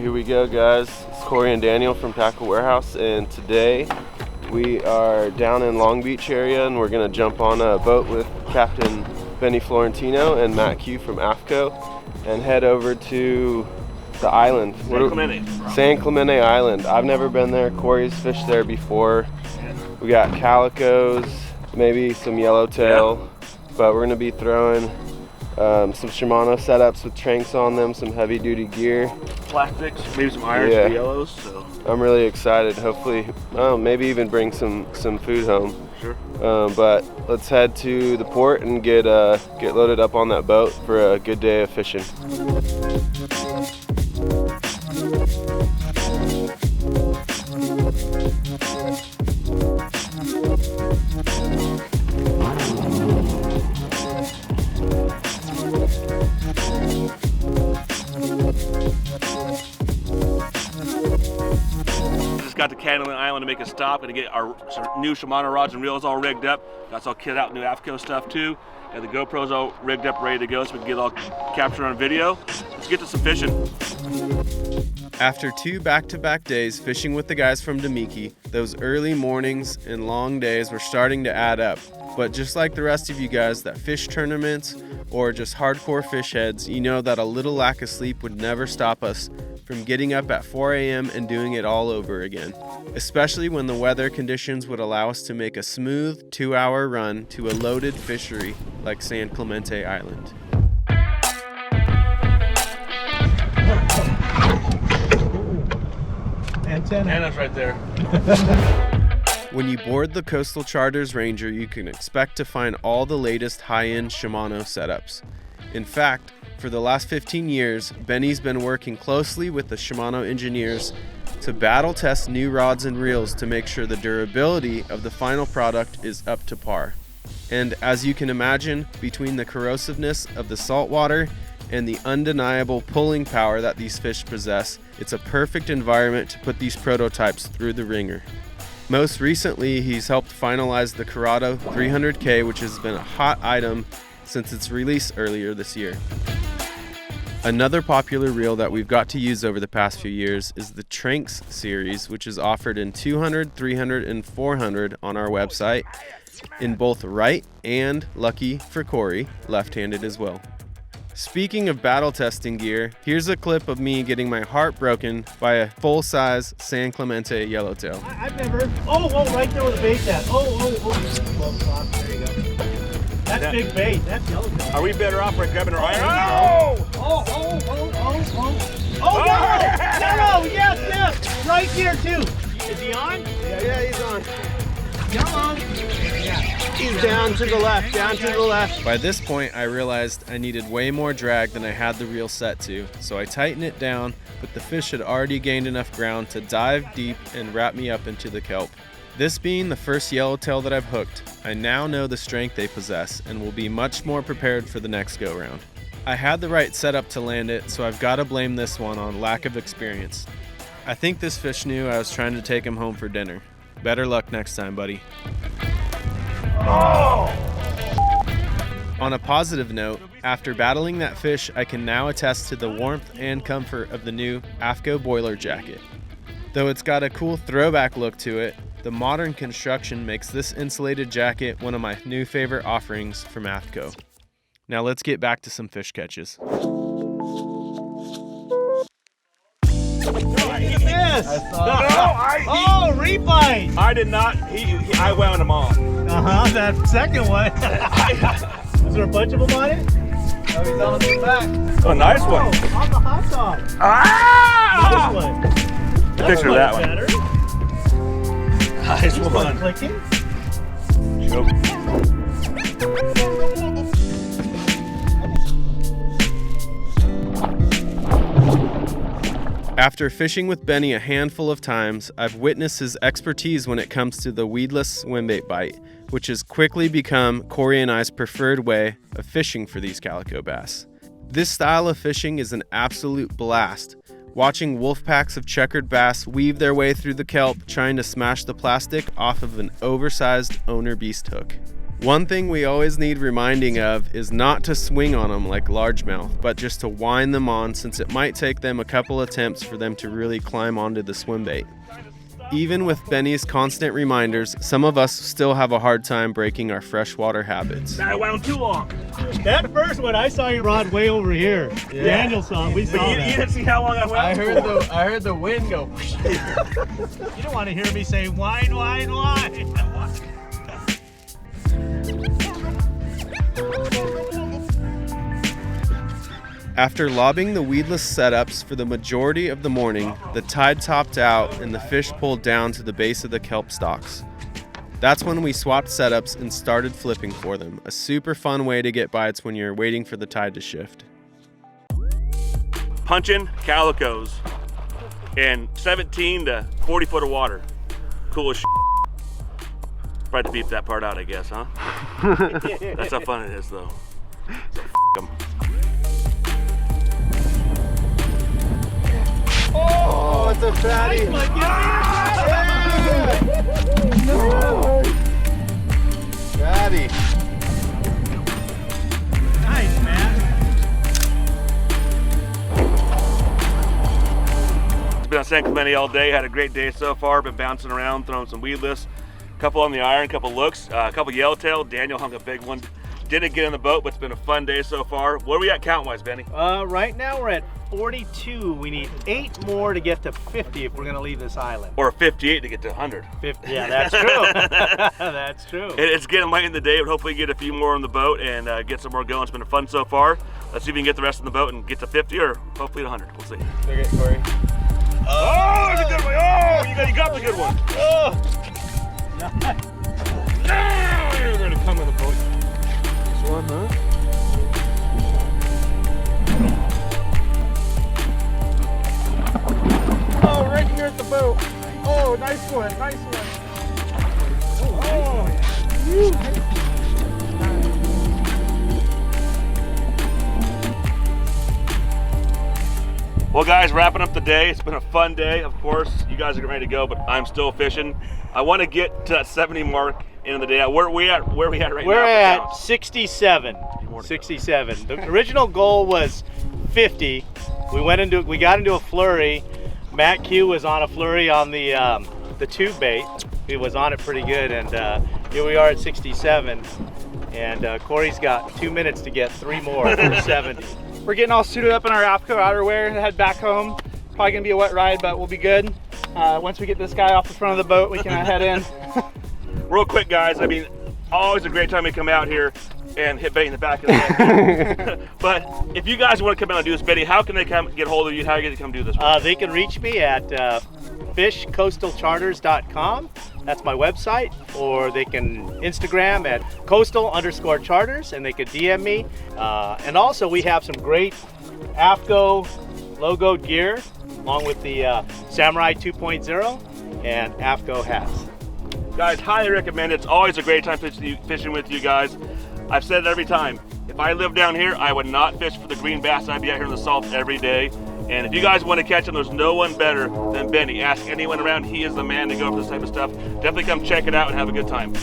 here we go, guys. It's Corey and Daniel from Tackle Warehouse, and today we are down in Long Beach area, and we're gonna jump on a boat with Captain Benny Florentino and Matt Q from Aftco and head over to the island. San Clemente Island. I've never been there. Corey's fished there before. We got calicos, maybe some yellowtail, but we're gonna be throwing some Shimano setups with Tranx on them, some heavy duty gear. Plastics, maybe some irons for yellows. So I'm really excited. Hopefully, maybe even bring some food home. Sure. But let's head to the port and get loaded up on that boat for a good day of fishing. Got to Cannon Island to make a stop and to get our new Shimano rods and reels all rigged up. Got us all kitted out, new Aftco stuff too. And the GoPro's all rigged up, ready to go so we can get it all captured on video. Let's get to some fishing. After 2 back-to-back days fishing with the guys from Demiki, those early mornings and long days were starting to add up. But just like the rest of you guys that fish tournaments or just hardcore fish heads, you know that a little lack of sleep would never stop us from getting up at 4 a.m. and doing it all over again, especially when the weather conditions would allow us to make a smooth 2-hour run to a loaded fishery like San Clemente Island. Antenna's right there. When you board the Coastal Charters Ranger, you can expect to find all the latest high-end Shimano setups. In fact, for the last 15 years, Benny's been working closely with the Shimano engineers to battle test new rods and reels to make sure the durability of the final product is up to par. And as you can imagine, between the corrosiveness of the saltwater and the undeniable pulling power that these fish possess, it's a perfect environment to put these prototypes through the ringer. Most recently, he's helped finalize the Curado 300K, which has been a hot item since its release earlier this year. Another popular reel that we've got to use over the past few years is the Tranx series, which is offered in 200, 300, and 400 on our website, in both right and, lucky for Corey, left-handed as well. Speaking of battle testing gear, here's a clip of me getting my heart broken by a full-size San Clemente yellowtail. I've never. Oh, right there with the bait at. Oh. There you go. That's big bait. That's yellowtail. Are we better off by grabbing our iron? Oh, no, yes. Right here, too. Is he on? Yeah, he's on. Come on. He's down to the left, By this point, I realized I needed way more drag than I had the reel set to, so I tightened it down, but the fish had already gained enough ground to dive deep and wrap me up into the kelp. This being the first yellowtail that I've hooked, I now know the strength they possess and will be much more prepared for the next go-round. I had the right setup to land it, so I've got to blame this one on lack of experience. I think this fish knew I was trying to take him home for dinner. Better luck next time, buddy. Oh! On a positive note, after battling that fish, I can now attest to the warmth and comfort of the new Aftco boiler jacket. Though it's got a cool throwback look to it, the modern construction makes this insulated jacket one of my new favorite offerings from Aftco. Now let's get back to some fish catches. Rebite! I did not. I wound him off. That second one. Is there a bunch of them on it? Oh, he's on the back. Oh, nice one. On the hot dog. Ah! This one. Picture that one. Better. Nice one. Clicking. After fishing with Benny a handful of times, I've witnessed his expertise when it comes to the weedless swimbait bite, which has quickly become Corey and I's preferred way of fishing for these calico bass. This style of fishing is an absolute blast, watching wolf packs of checkered bass weave their way through the kelp trying to smash the plastic off of an oversized owner beast hook. One thing we always need reminding of is not to swing on them like largemouth, but just to wind them on, since it might take them a couple attempts for them to really climb onto the swim bait. Even with Benny's constant reminders, some of us still have a hard time breaking our freshwater habits. I wound too long. That first one, I saw your rod way over here. Yeah. Daniel saw it. We saw You that. didn't see how long I wound? I heard the wind go. You don't want to hear me say whine, whine, whine. After lobbing the weedless setups for the majority of the morning, the tide topped out and the fish pulled down to the base of the kelp stalks. That's when we swapped setups and started flipping for them, a super fun way to get bites when you're waiting for the tide to shift. Punching calicos in 17 to 40 foot of water. Cool as shit. Tried to beep that part out, I guess, huh? That's how fun it is, though. So f*** 'em. Oh, it's a fatty! Fatty! Nice, man. It's been on San Clemente all day. Had a great day so far. Been bouncing around, throwing some weedless. Couple on the iron, couple looks, a couple yellowtail. Daniel hung a big one. Didn't get in the boat, but it's been a fun day so far. What are we at count-wise, Benny? Right now we're at 42. We need 8 more to get to 50 if we're going to leave this island. Or 58 to get to 100. 50, yeah, that's true. That's true. It's getting late in the day, but hopefully get a few more on the boat and get some more going. It's been fun so far. Let's see if we can get the rest on the boat and get to 50 or hopefully to 100. We'll see. Okay, Corey. Oh, that's a good one. Oh, you got the good one. Oh. Now you're going to come in the boat. This one, huh? Oh, right here at the boat. Oh, nice one, nice one. Well, guys, wrapping up the day. It's been a fun day. Of course, you guys are getting ready to go, but I'm still fishing. I want to get to that 70 mark end of the day. Where are we at right now? We're at 67. 67. The original goal was 50. We got into a flurry. Matt Q was on a flurry on the tube bait. He was on it pretty good, and here we are at 67. And Corey's got 2 minutes to get 3 more for 70. We're getting all suited up in our Aftco outerwear to head back home. Probably gonna be a wet ride, but we'll be good. Once we get this guy off the front of the boat, we can head in. Real quick, guys, I mean, always a great time to come out here and hit bait in the back of the head. But if you guys want to come out and do this, Benny, how can they come get hold of you? How are you going to come do this? They can reach me at fishcoastalcharters.com. That's my website. Or they can Instagram at coastal_charters, and they could DM me. And also we have some great Aftco logoed gear, along with the Samurai 2.0 and Aftco hats. Guys, highly recommend it. It's always a great time fishing with you guys. I've said it every time. If I lived down here, I would not fish for the green bass. I'd be out here in the salt every day. And if you guys want to catch them, there's no one better than Benny. Ask anyone around. He is the man to go for this type of stuff. Definitely come check it out and have a good time.